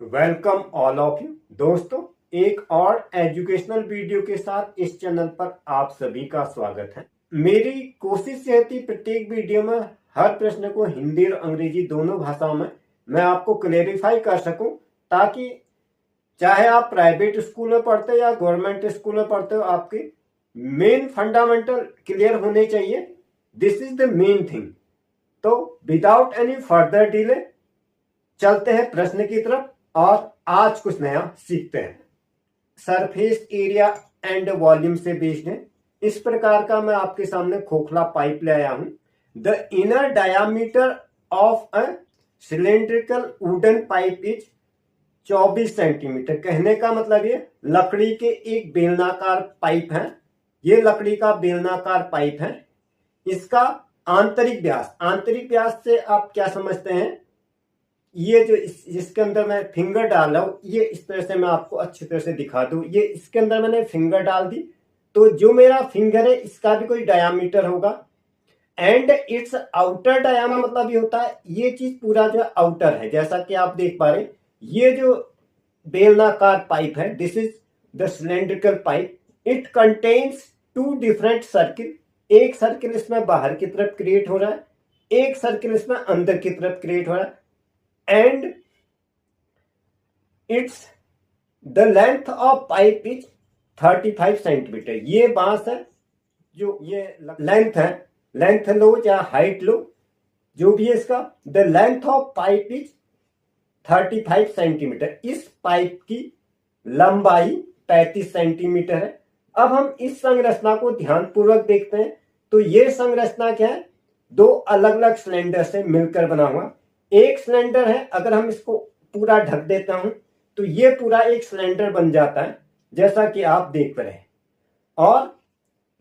Welcome all of you दोस्तों, एक और एजुकेशनल वीडियो के साथ इस चैनल पर आप सभी का स्वागत है। मेरी कोशिश रहती प्रत्येक वीडियो में हर प्रश्न को हिंदी और अंग्रेजी दोनों भाषाओं में मैं आपको क्लेरिफाई कर सकूं, ताकि चाहे आप प्राइवेट स्कूल में पढ़ते हो या गवर्नमेंट स्कूल में पढ़ते हो, आपके मेन फंडामेंटल क्लियर होने चाहिए। This is the main thing. तो विदाउट एनी फर्दर डिले चलते हैं प्रश्न की तरफ और आज कुछ नया सीखते हैं। सरफेस एरिया एंड वॉल्यूम से बेस्ड है। इस प्रकार का मैं आपके सामने खोखला पाइप ले आया हूं। The inner diameter of a cylindrical wooden pipe is 24 centimetre. कहने का मतलब ये लकड़ी के एक बेलनाकार पाइप है। ये लकड़ी का बेलनाकार पाइप है। इसका आंतरिक व्यास से आप क्या समझते हैं? ये जो जिसके अंदर मैं फिंगर डाल रहा हूं, ये इस तरह से मैं आपको अच्छी तरह से दिखा दूं। ये इसके अंदर मैंने फिंगर डाल दी, तो जो मेरा फिंगर है इसका भी कोई डायामीटर होगा। एंड इट्स आउटर डायामीटर मतलब ये होता है, ये चीज पूरा जो आउटर है। जैसा कि आप देख पा रहे, ये जो बेलनाकार पाइप है, this is the cylindrical pipe. It contains 2 different circle. एक सर्किल इसमें बाहर की तरफ क्रिएट हो रहा है, एक सर्किल इसमें अंदर की तरफ क्रिएट हो रहा है। And it's the length of pipe is 35 centimetre. ये बांस है, जो ये लेंथ लो या हाइट लो, जो भी है इसका, the length of pipe is 35 centimetre. इस पाइप की लंबाई 35 सेंटीमीटर है। अब हम इस संरचना को ध्यानपूर्वक देखते हैं। तो ये संरचना क्या है? 2 अलग अलग सिलेंडर से मिलकर बना हुआ एक सिलेंडर है। अगर हम इसको पूरा ढक देता हूं तो ये पूरा एक सिलेंडर बन जाता है, जैसा कि आप देख रहे हैं। और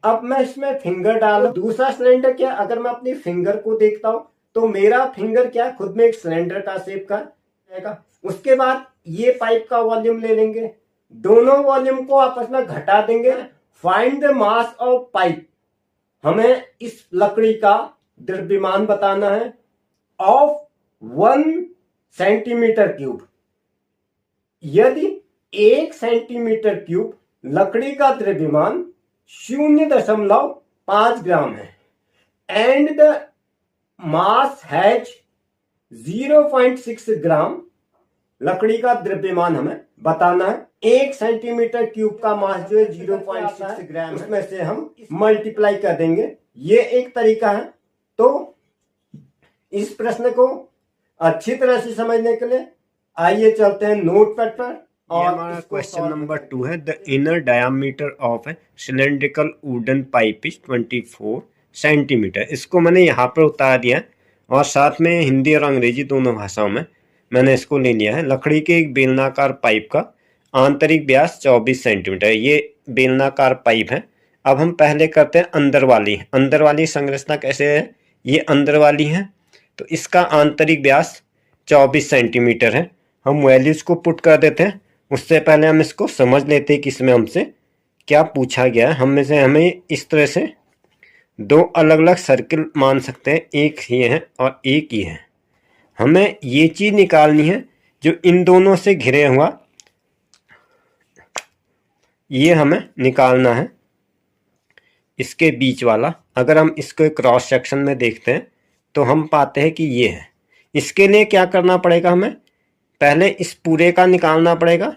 अब मैं इसमें फिंगर डाल, दूसरा सिलेंडर क्या, अगर मैं अपनी फिंगर को देखता हूं तो मेरा फिंगर क्या, खुद में एक सिलेंडर का शेप का रहेगा। उसके बाद ये पाइप का वॉल्यूम ले लेंगे, दोनों वॉल्यूम को आपस में घटा देंगे। Find the mass of pipe. हमें इस लकड़ी का द्रव्यमान बताना है ऑफ 1 सेंटीमीटर क्यूब। यदि 1 सेंटीमीटर क्यूब लकड़ी का द्रव्यमान 0.5 ग्राम है एंड द मास हैज 0.6 ग्राम, लकड़ी का द्रव्यमान हमें बताना है। 1 सेंटीमीटर क्यूब का मास जो है 0.6 ग्राम, उसमें से हम मल्टीप्लाई कर देंगे। ये एक तरीका है। तो इस प्रश्न को अच्छी तरह से समझने के लिए आइए चलते हैं नोटपैड पर। और हमारा क्वेश्चन नंबर 2 है, the inner diameter of A cylindrical wooden pipe is 24 centimetre. इसको मैंने यहाँ पर उतार दिया है और साथ में हिंदी और अंग्रेजी दोनों भाषाओं में मैंने इसको ले लिया है। लकड़ी के एक बेलनाकार पाइप का आंतरिक व्यास 24 सेंटीमीटर। ये बेलनाकार पाइप है। अब हम पहले करते हैं अंदर वाली संरचना कैसे है। ये अंदर वाली है, तो इसका आंतरिक व्यास 24 सेंटीमीटर है। हम वैल्यूज को पुट कर देते हैं। उससे पहले हम इसको समझ लेते हैं कि इसमें हमसे क्या पूछा गया है। हमें इस तरह से 2 अलग अलग सर्किल मान सकते हैं, एक ये है और एक ये है। हमें ये चीज निकालनी है जो इन दोनों से घिरे हुआ, ये हमें निकालना है, इसके बीच वाला। अगर हम इसको क्रॉस सेक्शन में देखते हैं तो हम पाते हैं कि ये है। इसके लिए क्या करना पड़ेगा, हमें पहले इस पूरे का निकालना पड़ेगा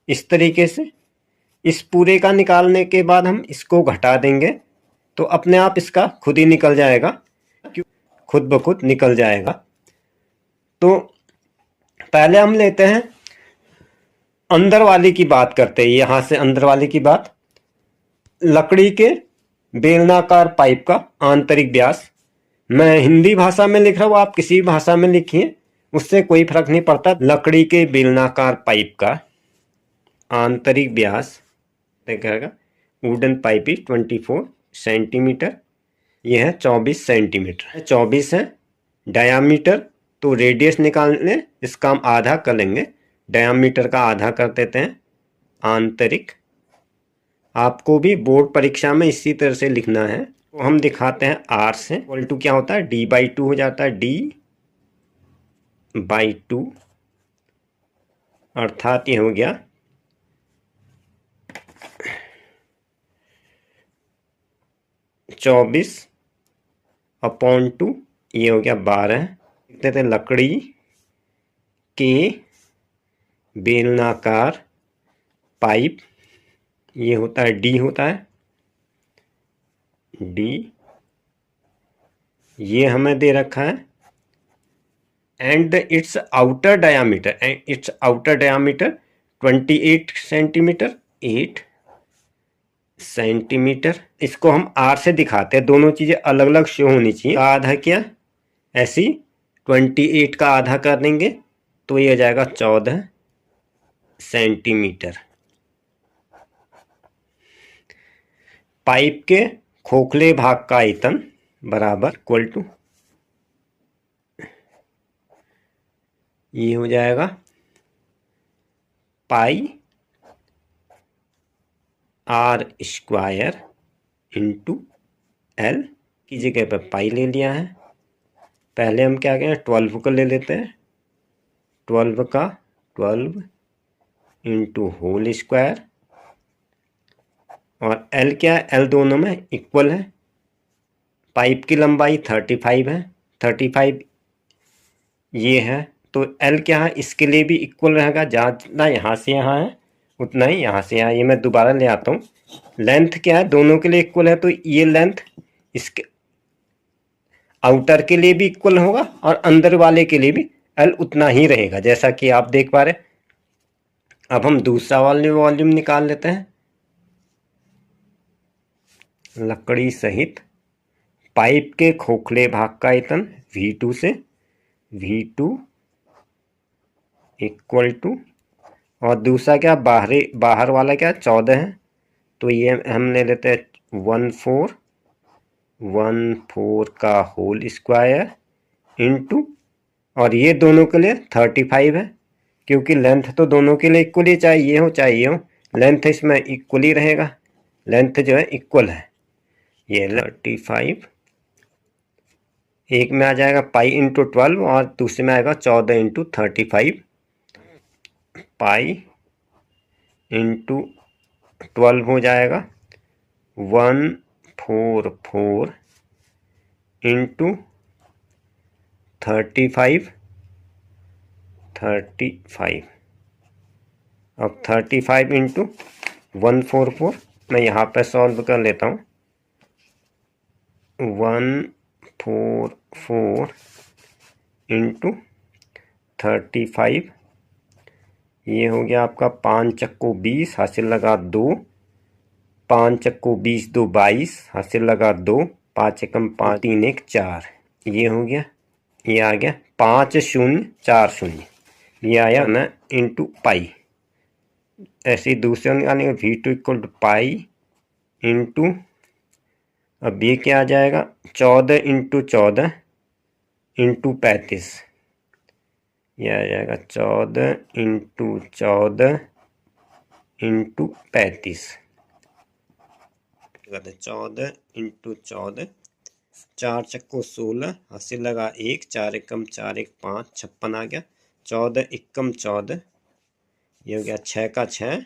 इस तरीके से। इस पूरे का निकालने के बाद हम इसको घटा देंगे तो अपने आप इसका खुद ही निकल जाएगा, खुद ब खुद निकल जाएगा। तो पहले हम लेते हैं अंदर वाली की बात करते हैं। यहां से अंदर वाली की बात, लकड़ी के बेलनाकार पाइप का आंतरिक व्यास। मैं हिंदी भाषा में लिख रहा हूं, आप किसी भी भाषा में लिखिए, उससे कोई फर्क नहीं पड़ता। लकड़ी के बेलनाकार पाइप का आंतरिक व्यास देखेगा, वुडन पाइप ही 24 सेंटीमीटर। यह है 24 सेंटीमीटर, 24 है डायामीटर। तो रेडियस निकालने, इसका हम आधा कर लेंगे, डायामीटर का आधा कर देते हैं आंतरिक। आपको भी बोर्ड परीक्षा में इसी तरह से लिखना है। तो हम दिखाते हैं आर से, इक्वल टू क्या होता है, d/2 हो जाता है, d/2 अर्थात ये हो गया 24/2, ये हो गया 12। लिखते थे लकड़ी के बेलनाकार पाइप, ये होता है डी, होता है डी, ये हमें दे रखा है and it's outer diameter 28 centimetre, 8 centimetre. इसको हम आर से दिखाते हैं, दोनों चीजें अलग अलग शो होनी चाहिए। आधा क्या ऐसी 28 का आधा कर देंगे तो ये हो जाएगा 14 सेंटीमीटर। पाइप के खोखले भाग का आयतन बराबर इक्वल टू, ये हो जाएगा पाई आर स्क्वायर इंटू एल, की जगह पर पाई ले लिया है। पहले हम क्या करें, 12 को ले लेते हैं, 12 इंटू होल स्क्वायर, और एल क्या है, एल दोनों में इक्वल है। पाइप की लंबाई 35 है, 35 ये है, तो एल क्या है, इसके लिए भी इक्वल रहेगा, जितना यहाँ से यहाँ है उतना ही यहाँ से यहाँ। ये मैं दोबारा ले आता हूँ। लेंथ क्या है, दोनों के लिए इक्वल है, तो ये लेंथ इसके आउटर के लिए भी इक्वल होगा और अंदर वाले के लिए भी एल उतना ही रहेगा, जैसा कि आप देख पा रहे। अब हम दूसरा वाले वॉल्यूम निकाल लेते हैं। लकड़ी सहित पाइप के खोखले भाग का आयतन V2 से V2 इक्वल टू, और दूसरा क्या, बाहर वाला क्या 14 है, तो ये हम ले लेते हैं 14 का होल स्क्वायर इंटू, और ये दोनों के लिए 35 है, क्योंकि लेंथ तो दोनों के लिए इक्वल ही, चाहे ये हो चाहे ये हो, लेंथ इसमें इक्वल ही रहेगा, लेंथ जो है इक्वल है। ये 35 एक में आ जाएगा पाई इंटू 12 और दूसरे में आएगा 14 इंटू 35, पाई इंटू 12 हो जाएगा 144 इंटू 35। अब 35 इंटू 144 मैं यहाँ पे सॉल्व कर लेता हूँ। 144 इंटू 35, ये हो गया आपका 5 चक्कू 20, हासिल लगा 2, 5 चक्कू 20, 2 22, हासिल लगा 2, 5 एकम 5, 3 1 4, ये हो गया, ये आ गया 5040, ये आया ना इंटू पाई। ऐसे ही दूसरे निकालेंगे, V2 equal to pi into, अब ये क्या आ जाएगा 14 इंटू 14 इंटू 35, ये आ जाएगा 14 इंटू 14 इंटू 35, 14 इंटू 14, 4 चक्को 16, हासिल लगा 1, 4 एकम 4 1 5, 56 आ गया, 14 एकम 14, ये हो गया 6 का 6,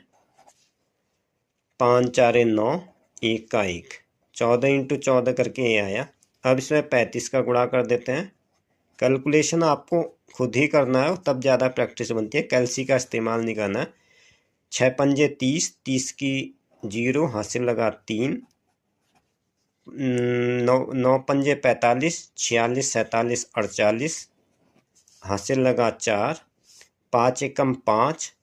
5 4 9, 1 का 1, 14 इंटू 14 करके ये आया। अब इसमें 35 का गुणा कर देते हैं। कैलकुलेशन आपको खुद ही करना है, तब ज़्यादा प्रैक्टिस बनती है, कैलसी का इस्तेमाल नहीं करना है। 6 पंजे 30, 30 की 0, हासिल लगा 3, 9 पंजे 45, 46 47 48, हासिल लगा 4, 5 एकम 5,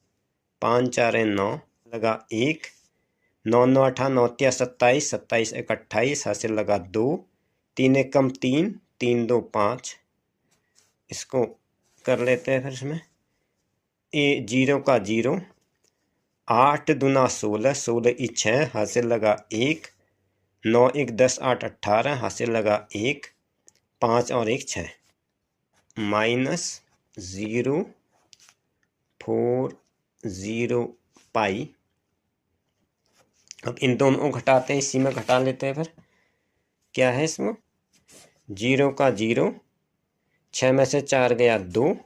5 4 9, लगा 1, 9 9 18 9 तिया 27, 27 1 28, हासिल लगा 2, 3 एकम 3, 3 2 5, इसको कर लेते हैं फिर इसमें, ए 0 का 0, 8 दूना 16, 16 ई 6, हासिल लगा 1, 9 1 10 8 18, हासिल लगा 1, 5 और 1 6, -040 पाई। अब इन दोनों को घटाते हैं, इसी में घटा लेते हैं फिर, क्या है इसमें 0 का 0, 6 में से 4 गया 2,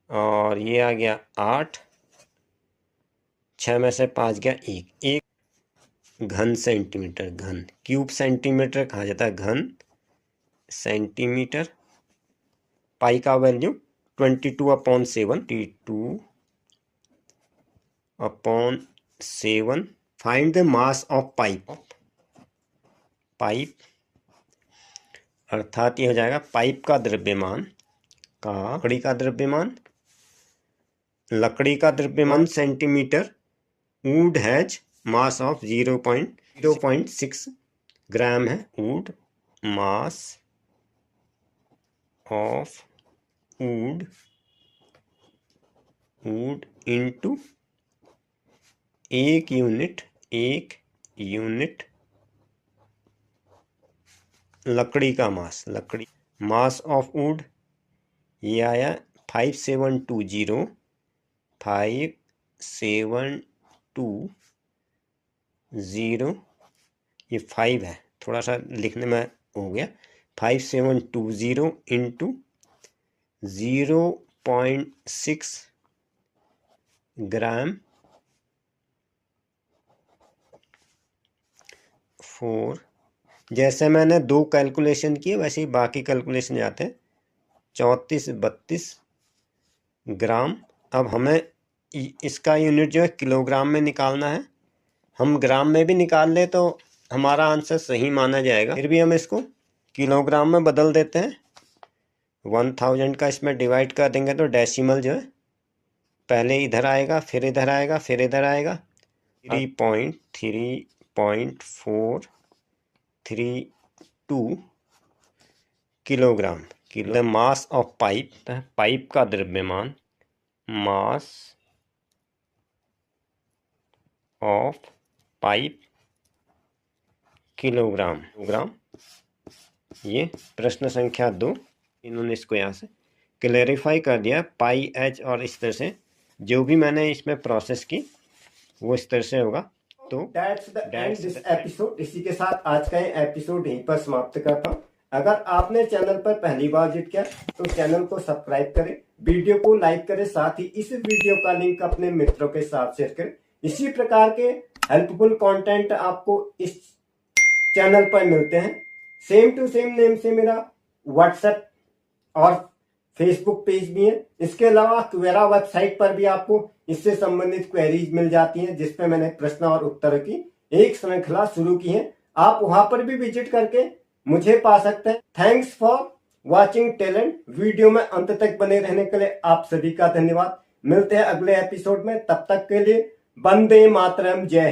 और ये आ गया 8, 6 में से 5 गया 1, 1 घन सेंटीमीटर, घन क्यूब सेंटीमीटर कहा जाता है, घन सेंटीमीटर। पाई का value 22/7, 22/7। Find the mass of pipe, pipe अर्थात ये हो जाएगा पाइप का द्रव्यमान, लकड़ी का द्रव्यमान, लकड़ी का द्रव्यमान centimetre. Would has mass of 0.6 ग्राम है, would mass of would into एक यूनिट लकड़ी का मास, लकड़ी मास ऑफ वुड ये आया 5720, ये 5 है, थोड़ा सा लिखने में हो गया, 5720 इंटू 0.6 ग्राम फोर। जैसे मैंने 2 कैलकुलेशन किए वैसे ही बाकी कैलकुलेशन जाते हैं, 34-32 ग्राम। अब हमें इसका यूनिट जो है किलोग्राम में निकालना है। हम ग्राम में भी निकाल ले तो हमारा आंसर सही माना जाएगा, फिर भी हम इसको किलोग्राम में बदल देते हैं। 1000 का इसमें डिवाइड कर देंगे तो डेसिमल जो है पहले इधर आएगा, फिर इधर आएगा, फिर इधर आएगा। 3.432 kilogram. The mass of pipe, pipe का द्रव्यमान, मास ऑफ पाइप किलोग्राम। ये प्रश्न संख्या 2, इन्होंने इसको यहाँ से क्लेरिफाई कर दिया, पाई एच, और इस तरह से जो भी मैंने इसमें प्रोसेस की वो इस तरह से होगा। तो that's the end this episode. इसी के साथ आज का एपिसोड यहीं पर समाप्त करता हूँ। अगर आपने चैनल पर पहली बार विजिट किया तो चैनल को सब्सक्राइब करें, वीडियो को लाइक करें, साथ ही इस वीडियो का लिंक अपने मित्रों के साथ शेयर करें। इसी प्रकार के हेल्पफुल कंटेंट आपको इस चैनल पर मिलते हैं। सेम टू सेम नेम से मेरा व्हाट्सएप और फेसबुक पेज भी है। इसके अलावा क्वेरा वेबसाइट पर भी आपको इससे संबंधित क्वेरीज मिल जाती हैं, जिसपे मैंने प्रश्न और उत्तर की एक श्रृंखला शुरू की है। आप वहां पर भी विजिट करके मुझे पा सकते हैं। Thanks for watching talent. Video में अंत तक बने रहने के लिए आप सभी का धन्यवाद। मिलते हैं अगले एपिसोड में, तब तक के लिए वंदे मातरम, जय।